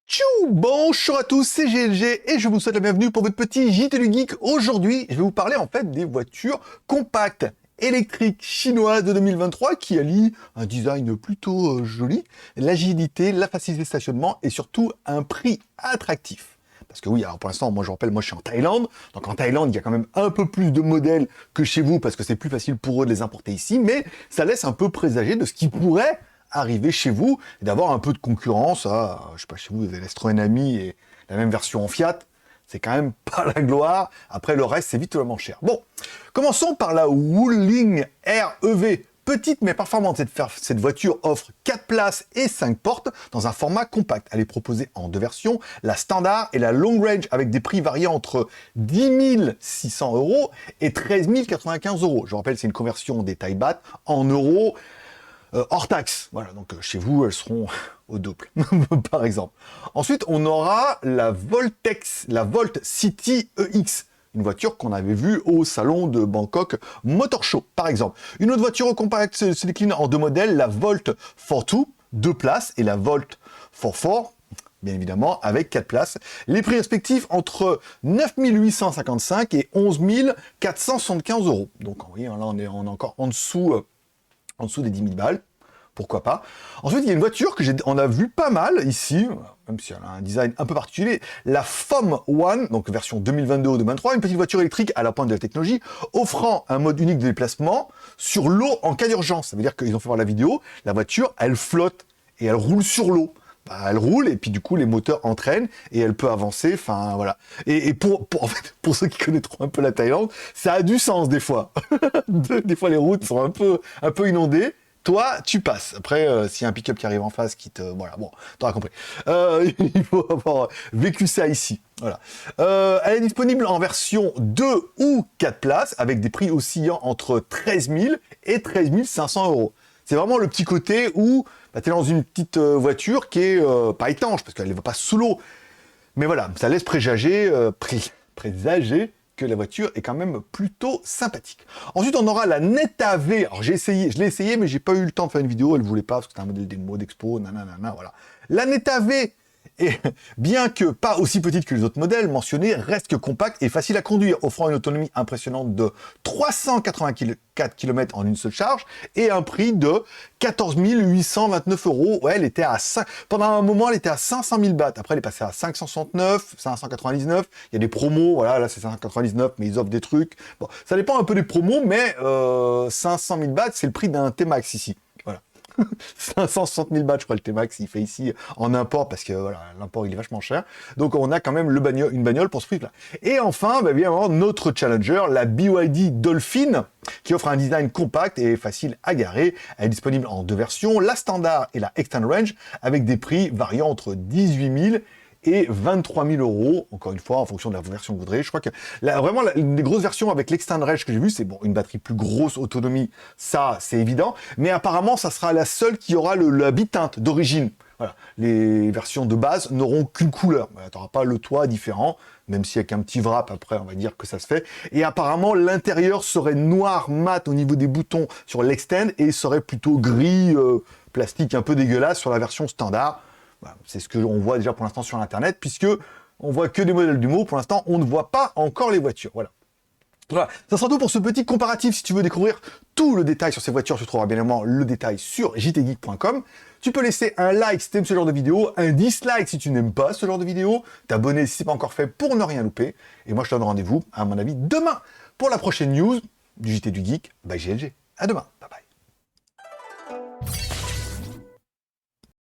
Tchou! Bonjour à tous, c'est GLG et je vous souhaite la bienvenue pour votre petit JT du Geek. Aujourd'hui, je vais vous parler en fait des voitures compactes électriques chinoises de 2023 qui allient un design plutôt joli, l'agilité, la facilité de stationnement et surtout un prix attractif. Parce que oui, alors pour l'instant, moi je rappelle, moi je suis en Thaïlande, donc en Thaïlande, il y a quand même un peu plus de modèles que chez vous parce que c'est plus facile pour eux de les importer ici, mais ça laisse un peu présager de ce qui pourrait arriver chez vous et d'avoir un peu de concurrence. Je sais pas, chez vous, vous avez l'Astroen Ami et la même version en Fiat. C'est quand même pas la gloire. Après, le reste, c'est vite vraiment cher. Bon, commençons par la Wuling REV. Petite mais performante, cette voiture offre 4 places et 5 portes dans un format compact. Elle est proposée en deux versions, la standard et la long range, avec des prix variant entre 10 600 € et 13 095 €. Je rappelle, c'est une conversion des tailles battes en euros. Hors taxe, voilà, donc chez vous, elles seront au double, par exemple. Ensuite, on aura la Voltex, la Volt City EX, une voiture qu'on avait vue au salon de Bangkok Motor Show, par exemple. Une autre voiture compacte se décline en deux modèles, la Volt 42, 2 places, et la Volt 44, bien évidemment, avec 4 places. Les prix respectifs entre 9 855 et 11 475 €. Donc, vous voyez, là, on est encore en dessous des 10 000 balles, pourquoi pas. Ensuite, il y a une voiture on a vu pas mal ici, même si elle a un design un peu particulier, la FOM One, donc version 2022 ou 2023, une petite voiture électrique à la pointe de la technologie, offrant un mode unique de déplacement sur l'eau en cas d'urgence. Ça veut dire qu'ils ont fait voir la vidéo, la voiture, elle flotte et elle roule sur l'eau. Elle roule et puis du coup les moteurs entraînent et elle peut avancer, enfin voilà. Et en fait, pour ceux qui connaîtront un peu la Thaïlande, ça a du sens des fois. Des fois les routes sont un peu inondées. Toi, tu passes. Après, s'il y a un pick-up qui arrive en face, voilà, bon, t'auras compris. Il faut avoir vécu ça ici. Voilà. Elle est disponible en version 2 ou 4 places, avec des prix oscillant entre 13 000 et 13 500 €. C'est vraiment le petit côté où tu es dans une petite voiture qui est pas étanche, parce qu'elle ne va pas sous l'eau. Mais voilà, ça laisse présager que la voiture est quand même plutôt sympathique. Ensuite, on aura la Neta V. Alors, je l'ai essayé, mais j'ai pas eu le temps de faire une vidéo. Elle voulait pas, parce que c'était un modèle démo d'expo, nanana, voilà. La Neta V, et bien que pas aussi petite que les autres modèles mentionnés, reste compacte et facile à conduire, offrant une autonomie impressionnante de 384 km en une seule charge et un prix de 14 829 €. Ouais, elle était pendant un moment, elle était à 500 000 bahts. Après, elle est passée à 569, 599. Il y a des promos, voilà, là c'est 599, mais ils offrent des trucs. Bon, ça dépend un peu des promos, mais 500 000 bahts, c'est le prix d'un T-Max ici. Voilà. 560 000 bahts, je crois, le T-Max, il fait ici en import, parce que voilà, l'import, il est vachement cher. Donc, on a quand même une bagnole pour ce prix-là. Et enfin, bien évidemment, notre challenger, la BYD Dolphin, qui offre un design compact et facile à garer. Elle est disponible en deux versions, la standard et la Extend Range, avec des prix variant entre 18 000 et 23 000 €, encore une fois, en fonction de la version que vous voudrez. Je crois que vraiment, une des grosses versions avec l'Extend Range que j'ai vu, c'est bon, une batterie plus grosse, autonomie, ça, c'est évident. Mais apparemment, ça sera la seule qui aura la biteinte d'origine. Voilà. Les versions de base n'auront qu'une couleur. Voilà, tu n'auras pas le toit différent, même si avec un petit wrap, après, on va dire que ça se fait. Et apparemment, l'intérieur serait noir mat au niveau des boutons sur l'Extend et serait plutôt gris, plastique un peu dégueulasse sur la version standard. Voilà, c'est ce qu'on voit déjà pour l'instant sur Internet, puisque on voit que des modèles du mot. Pour l'instant, on ne voit pas encore les voitures. Voilà. Voilà, ça sera tout pour ce petit comparatif. Si tu veux découvrir tout le détail sur ces voitures, tu trouveras bien évidemment le détail sur jtgeek.com. Tu peux laisser un like si tu aimes ce genre de vidéo, un dislike si tu n'aimes pas ce genre de vidéo, t'abonner si ce n'est pas encore fait pour ne rien louper. Et moi, je te donne rendez-vous, à mon avis, demain pour la prochaine news du JT du Geek by GLG. À demain.